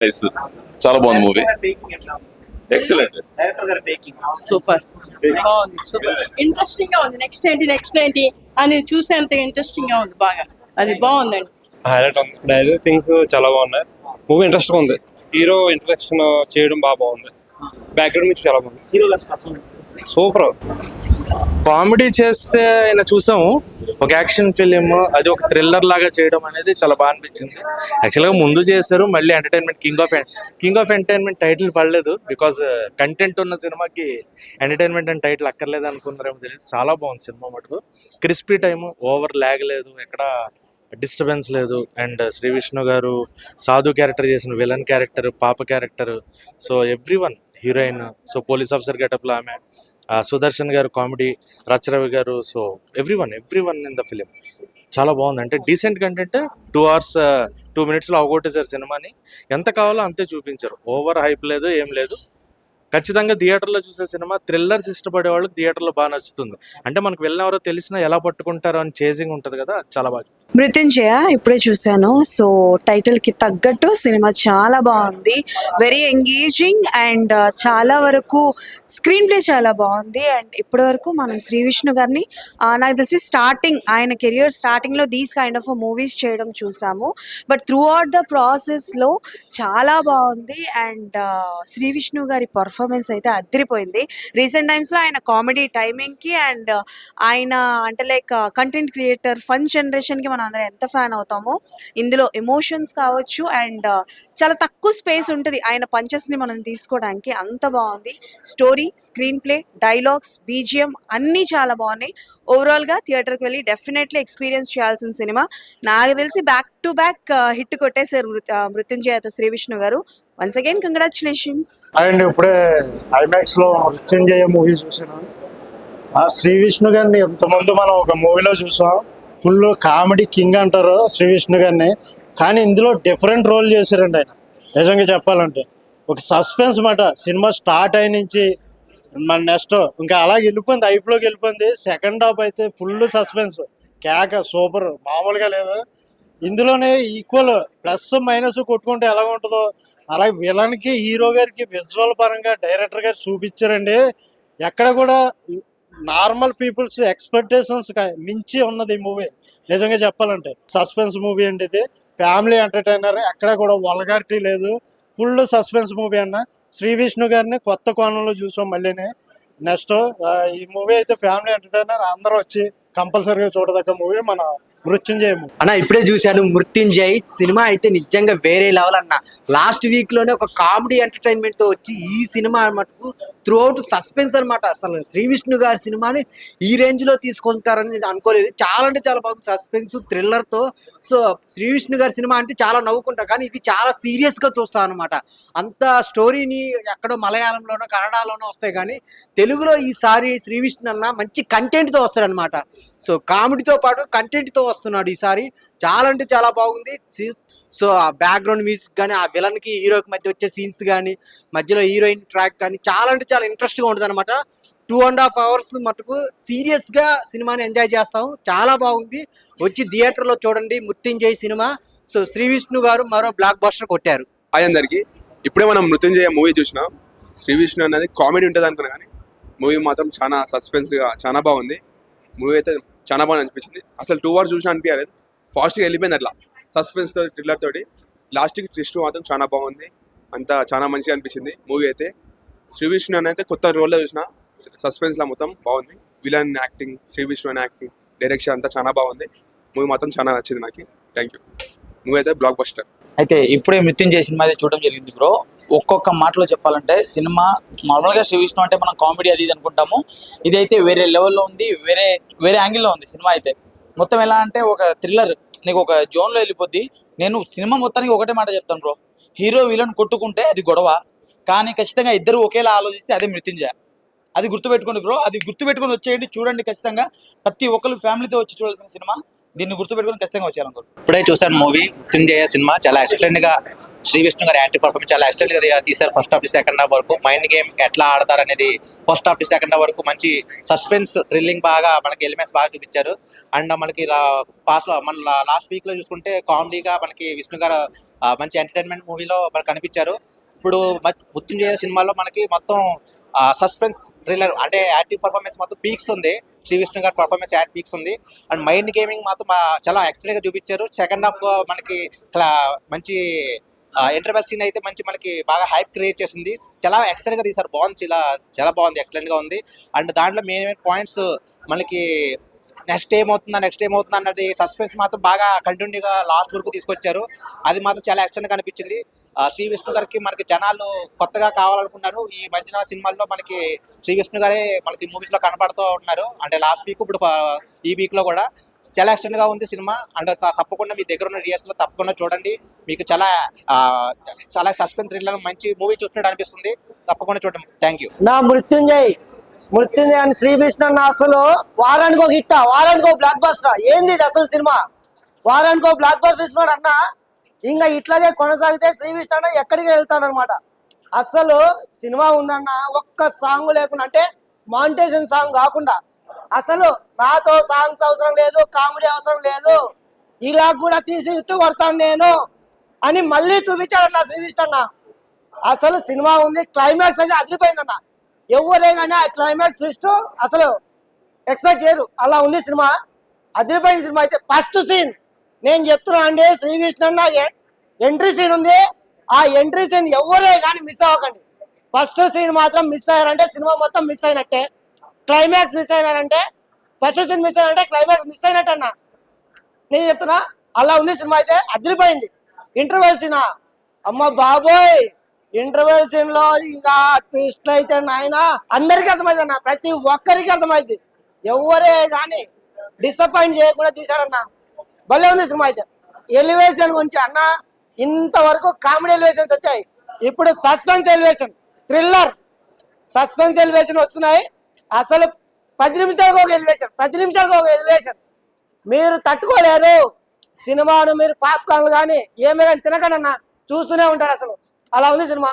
Nice. చాలా బాగుంది movie. Excellent. Super బాగుంది. సూపర్ ఇంట్రెస్టింగ్ గా ఉంది. నెక్స్ట్ ఏంటి అని చూసేంత ఇంట్రెస్టింగ్ గా ఉంది. బాగా అది బాగుందండి. హైలైట్ ఉంది. డైరెక్ట్ థింగ్స్ చాలా బాగున్నాయి. మూవీ ఇంట్రెస్ట్ ఉంది. హీరో ఇంట్రడక్షన్ చేయడం బాగుంది. బ్యాక్గ్రౌండ్ నుంచి చాలా బాగుంది. సూపర్. కామెడీ చేస్తే ఆయన చూసాము, ఒక యాక్షన్ ఫిలిం అది ఒక థ్రిల్లర్ లాగా చేయడం అనేది చాలా బాగా అనిపించింది. యాక్చువల్గా ముందు చేశారు, మళ్ళీ entertainment king of entertainment title పడలేదు. బికాజ్ కంటెంట్ ఉన్న సినిమాకి ఎంటర్టైన్మెంట్ అని టైటిల్ అక్కర్లేదు అనుకున్నారేమో తెలియదు. చాలా బాగుంది సినిమా మటుకు. క్రిస్పీ టైము, ఓవర్ ల్యాగ్ లేదు, ఎక్కడ డిస్టర్బెన్స్ లేదు. అండ్ శ్రీ విష్ణు గారు సాధు క్యారెక్టర్ చేసిన విలన్ క్యారెక్టర్, పాప character, so every one, heroine, so police officer గెటప్లో ఆమె, సుదర్శన్ గారు కామెడీ, రచరవి గారు, so every one in the film చాలా బాగుంది. అంటే డీసెంట్ కంటెంట్. 2 hours 2 minutes అవగొట్టేశారు సినిమాని. ఎంత కావాలో అంతే చూపించారు. ఓవర్ హైప్ లేదు, ఏం లేదు. ఖచ్చితంగా థియేటర్లో చూసే సినిమా థ్రిల్లర్స్ ఇష్టపడే వాళ్ళకి థియేటర్లో బాగా నచ్చుతుంది. అంటే మనకు వెళ్ళిన ఎవరో తెలిసినా ఎలా పట్టుకుంటారో అని చేజింగ్ ఉంటుంది కదా, చాలా బాగా. మృత్యుంజయ ఇప్పుడే చూశాను. సో టైటిల్ కి తగ్గట్టు సినిమా చాలా బాగుంది. వెరీ ఎంగేజింగ్ అండ్ చాలా వరకు స్క్రీన్ ప్లే చాలా బాగుంది. అండ్ ఇప్పటి వరకు మనం శ్రీ విష్ణు గారిని నాకు తెలిసి ఆయన కెరియర్ స్టార్టింగ్ లో దీస్ కైండ్ ఆఫ్ మూవీస్ చేయడం చూసాము. But through out the process లో చాలా బాగుంది. అండ్ శ్రీ విష్ణు గారి పర్ఫార్మెన్స్ అయితే అదిరిపోయింది. రీసెంట్ టైమ్స్ లో ఆయన కామెడీ టైమింగ్ కి అండ్ ఆయన అంటే like content creator, fun generation కి మనం అందరం ఎంత ఫ్యాన్ అవుతామో, ఇందులో ఎమోషన్స్ కావచ్చు అండ్ చాలా తక్కువ స్పేస్ ఉంటుంది ఆయన పంచెస్ ని మనం తీసుకోవడానికి. అంత బాగుంది. Story, screen play, dialogues, BGM అన్నీ చాలా బాగున్నాయి. ఓవరాల్ గా థియేటర్కి వెళ్ళి డెఫినెట్లీ ఎక్స్పీరియన్స్ చేయాల్సిన సినిమా. నాకు తెలిసి బ్యాక్ టు బ్యాక్ హిట్ కొట్టేశారు మృత్యుంజయతో శ్రీ విష్ణు గారు. Once again congratulations. అండ్ ఇప్పుడే ఐమాక్స్ లో మృత్యుంజయ మూవీ చూసాను. శ్రీ విష్ణు గారిని ఎంతమంది మనం ఒక మూవీలో చూసాం. ఫుల్ కామెడీ కింగ్ అంటారు శ్రీ విష్ణు గారిని, కానీ ఇందులో డిఫరెంట్ రోల్ చేశారండి ఆయన. నిజంగా చెప్పాలంటే ఒక సస్పెన్స్ మాట. సినిమా స్టార్ట్ అయిన నుంచి మన నెక్స్ట్ ఇంకా అలాగే వెళ్ళిపోయింది, ఐఫ్లోకి వెళ్ళిపోయింది. సెకండ్ హాఫ్ అయితే ఫుల్ సస్పెన్స్, కేక సూపర్, మామూలుగా లేదు. ఇందులోనే ఈక్వల్ ప్లస్ మైనస్ కొట్టుకుంటే ఎలా ఉంటుందో అలాగే విలన్కి, హీరో గారికి విజువల్ పరంగా డైరెక్టర్ గారు చూపించారండి. ఎక్కడ కూడా నార్మల్ పీపుల్స్ ఎక్స్పెక్టేషన్స్ మించి ఉన్నది ఈ మూవీ. నిజంగా చెప్పాలంటే సస్పెన్స్ మూవీ అండి ఇది. ఫ్యామిలీ ఎంటర్టైనర్, ఎక్కడ కూడా వల్గారిటీ లేదు. ఫుల్ సస్పెన్స్ మూవీ అన్న. శ్రీ విష్ణు గారిని కొత్త కోణంలో చూసాం మళ్ళీనే. నెక్స్ట్ ఈ మూవీ అయితే ఫ్యామిలీ ఎంటర్టైనర్, అందరూ వచ్చి కంపల్సరీగా చూడదగ్గ మూవీ మన మృత్యుంజయ్ మూవీ అన్న. ఇప్పుడే చూశాను మృత్యుంజయ్ సినిమా అయితే నిజంగా వేరే లెవెల్ అన్న. లాస్ట్ వీక్ లోనే ఒక కామెడీ ఎంటర్టైన్మెంట్ తో వచ్చి ఈ సినిమా మటుకు త్రూ అవుట్ సస్పెన్స్ అనమాట. అసలు శ్రీ విష్ణు గారి సినిమాని ఈ రేంజ్ లో తీసుకుంటారని అనుకోలేదు. చాలా అంటే చాలా బాగుంది, సస్పెన్స్ థ్రిల్లర్ తో. సో శ్రీ విష్ణు గారి సినిమా అంటే చాలా నవ్వుకుంటా, కానీ ఇది చాలా సీరియస్ గా చూస్తాను అనమాట. అంత స్టోరీని ఎక్కడో మలయాళంలోనో కన్నడలోనో వస్తాయి, కానీ తెలుగులో ఈసారి శ్రీ విష్ణు అన్న మంచి కంటెంట్ తో వస్తాడు అనమాట. సో కామెడీతో పాటు కంటెంట్ తో వస్తున్నాడు ఈసారి. చాలా అంటే చాలా బాగుంది. సో ఆ బ్యాక్గ్రౌండ్ మ్యూజిక్ కానీ, ఆ విలన్ కి హీరోకి మధ్య వచ్చే సీన్స్ కానీ, మధ్యలో హీరోయిన్ ట్రాక్ కానీ చాలా అంటే చాలా ఇంట్రెస్ట్ గా ఉంటుంది అనమాట. 2.5 hours మటుకు సీరియస్ గా సినిమాని ఎంజాయ్ చేస్తాం. చాలా బాగుంది. వచ్చి థియేటర్ లో చూడండి మృత్యుంజయ్ సినిమా. సో శ్రీ విష్ణు గారు మరో బ్లాక్ బస్టర్ కొట్టారు. హాయ్ అందరికి. ఇప్పుడే మనం మృత్యుంజయ మూవీ చూసినాం. శ్రీ విష్ణు అనేది కామెడీ ఉంటుంది అనుకున్నా, కానీ మూవీ మాత్రం చాలా సస్పెన్స్ గా చాలా బాగుంది. మూవీ అయితే చాలా బాగా అనిపించింది. అసలు 2 hours చూసినా అనిపించలేదు, ఫాస్ట్గా వెళ్ళిపోయింది. అట్లా సస్పెన్స్ తో, థ్రిల్లర్ తోటి లాస్ట్కి ట్విస్ట్ మాత్రం చాలా బాగుంది. అంతా చాలా మంచిగా అనిపించింది మూవీ అయితే. శ్రీ విష్ణు అని అయితే కొత్త రోల్లో చూసిన, సస్పెన్స్లో మొత్తం బాగుంది. విలన్ యాక్టింగ్, శ్రీ విష్ణు అని యాక్టింగ్, డైరెక్షన్ అంతా చాలా బాగుంది. మూవీ మాత్రం చాలా నచ్చింది నాకు. Thank you. మూవీ అయితే బ్లాక్ బస్టర్. అయితే ఇప్పుడే మృత్యుంజయ సినిమా అయితే చూడడం జరిగింది బ్రో. ఒక్కొక్క మాటలో చెప్పాలంటే సినిమా నార్మల్గా శ్రీ విష్ణు అంటే మనం కామెడీ అది ఇది అనుకుంటాము. ఇదైతే వేరే లెవెల్లో ఉంది, వేరే యాంగిల్లో ఉంది సినిమా అయితే. మొత్తం ఎలా అంటే ఒక థ్రిల్లర్, నీకు ఒక జోన్లో వెళ్ళిపోద్ది. నేను సినిమా మొత్తానికి ఒకటే మాట చెప్తాను బ్రో, హీరో విలన్ కొట్టుకుంటే అది గొడవ, కానీ ఖచ్చితంగా ఇద్దరు ఒకేలా ఆలోచిస్తే అదే మృత్యుంజయ. అది గుర్తుపెట్టుకోండి బ్రో, అది గుర్తుపెట్టుకొని వచ్చేయండి, చూడండి ఖచ్చితంగా. ప్రతి ఒక్కరు ఫ్యామిలీతో వచ్చి చూడాల్సిన సినిమా. దీన్ని గుర్తుపెట్టుకొని ఖచ్చితంగా వచ్చేయాలనుకో. ఇప్పుడే చూసాను మూవీ మృత్యుంజయ సినిమా. చాలా ఎక్సలెంట్ గా శ్రీ విష్ణు గారి యాక్టివ్ పర్ఫార్మెన్స్ చాలా ఎక్సలెంట్ గా తీశారు. First half to second half వరకు మైండ్ గేమ్ ఎట్లా ఆడతారు అనేది first half to second half వరకు మంచి సస్పెన్స్ థ్రిల్లింగ్ బాగా మనకి ఎలిమెంట్స్ బాగా చూపించారు. అండ్ మనకి మన లాస్ట్ వీక్ లో చూసుకుంటే కామెడీగా మనకి విష్ణు గారు మంచి ఎంటర్టైన్మెంట్ మూవీలో మనకు కనిపించారు. ఇప్పుడు మృత్యుంజయ సినిమాలో మనకి మొత్తం సస్పెన్స్ థ్రిల్లర్ అంటే యాక్టివ్ పర్ఫార్మెన్స్ మొత్తం పీక్స్ ఉంది. శ్రీ విష్ణు గారి పర్ఫార్మెన్స్ యాడ్ పీక్స్ ఉంది. అండ్ మైండ్ గేమింగ్ మాత్రం చాలా ఎక్స్ట్రీమ్ గా చూపించారు. సెకండ్ హాఫ్ మనకి మంచి ఇంటర్వెల్ సీన్ అయితే మంచి మనకి బాగా హైప్ క్రియేట్ చేసింది. చాలా ఎక్స్ట్రీమ్ గా తీశారు. బాగుంది, చాలా బాగుంది, ఎక్సలెంట్ గా ఉంది. అండ్ దాంట్లో మెయిన్ పాయింట్స్ మనకి నెక్స్ట్ ఏమవుతుందా అన్నది సస్పెన్స్ మాత్రం బాగా కంటిన్యూగా లాస్ట్ వరకు తీసుకొచ్చారు. అది మాత్రం చాలా ఎక్సలెంట్ గా అనిపించింది. శ్రీ విష్ణు గారికి మనకి జనాలు కొత్తగా కావాలనుకున్నారు. ఈ మధ్యన సినిమాల్లో మనకి శ్రీ విష్ణు గారే మనకి మూవీస్ లో కనపడుతూ ఉన్నారు. అంటే లాస్ట్ వీక్ ఇప్పుడు ఈ వీక్ లో కూడా చాలా ఎక్సలెంట్ గా ఉంది సినిమా. అండ్ తప్పకుండా మీ దగ్గర ఉన్న థియేటర్స్ లో తప్పకుండా చూడండి. మీకు చాలా సస్పెన్స్ థ్రిల్లర్ మంచి మూవీ చూసినట్టు అనిపిస్తుంది. తప్పకుండా చూడండి. Thank you. నా మృత్యుంజయ్ అని శ్రీ విష్ణు అన్న అసలు వారానికి ఒక హిట్, వారానికి ఒక బ్లాక్ బస్టర్. ఏంది ఇది అసలు సినిమా? వారానికి ఒక బ్లాక్ బస్టర్ ఇస్తున్నాడు అన్న. ఇంకా ఇట్లాగే కొనసాగితే శ్రీ విష్ణు అన్న ఎక్కడికి వెళ్తాడనమాట. అసలు సినిమా ఉందన్న, ఒక్క సాంగ్ లేకుండా అంటే మానిటైజేషన్ సాంగ్ కాకుండా అసలు నాతో సాంగ్స్ అవసరం లేదు, కామెడీ అవసరం లేదు, ఇలా కూడా తీసి ఇట్టు కొడతాను నేను అని మళ్ళీ చూపించాడన్న శ్రీ విష్ణు అన్న. అసలు సినిమా ఉంది, క్లైమాక్స్ అయితే అదిరిపోయిందన్న. ఎవరే కానీ ఆ క్లైమాక్స్ ట్విస్ట్ అసలు ఎక్స్పెక్ట్ చేయరు, అలా ఉంది సినిమా. అదిరిపోయిన సినిమా అయితే ఫస్ట్ సీన్ నేను చెప్తున్నా అండి, శ్రీ విష్ణు అన్న ఎంట్రీ సీన్ ఉంది. ఆ ఎంట్రీ సీన్ ఎవరే కానీ మిస్ అవ్వకండి. ఫస్ట్ సీన్ మాత్రం మిస్ అయ్యారంటే సినిమా మొత్తం మిస్ అయినట్టే. క్లైమాక్స్ మిస్ అయినారంటే, ఫస్ట్ సీన్ మిస్ అయినంటే క్లైమాక్స్ మిస్ అయినట్టు అన్న. నేను చెప్తున్నా అలా ఉంది సినిమా అయితే. అదిరిపోయింది. ఇంటర్వెల్ సీనా అమ్మ బాబోయ్, ఇంటర్వెల్ సీన్ లో ఇంకా ట్విస్ట్ అయితే నాయన అందరికీ అర్థమైంది అన్న, ప్రతి ఒక్కరికి అర్థమైంది. ఎవరే కానీ డిసప్పాయింట్ చేయకుండా తీసాడన్న. భలే ఉంది సినిమా అయితే. ఎలివేషన్ గురించి అన్న, ఇంతవరకు కామెడీ ఎలివేషన్స్ వచ్చాయి, ఇప్పుడు suspense elevation, thriller suspense elevation వస్తున్నాయి. అసలు 10 నిమిషాలకు ఒక ఎలివేషన్ మీరు తట్టుకోలేరు. సినిమాను మీరు పాప్కార్న్లు కానీ ఏమే కానీ తినకండి అన్న, చూస్తూనే ఉంటారు. అసలు అలా ఉంది సినిమా.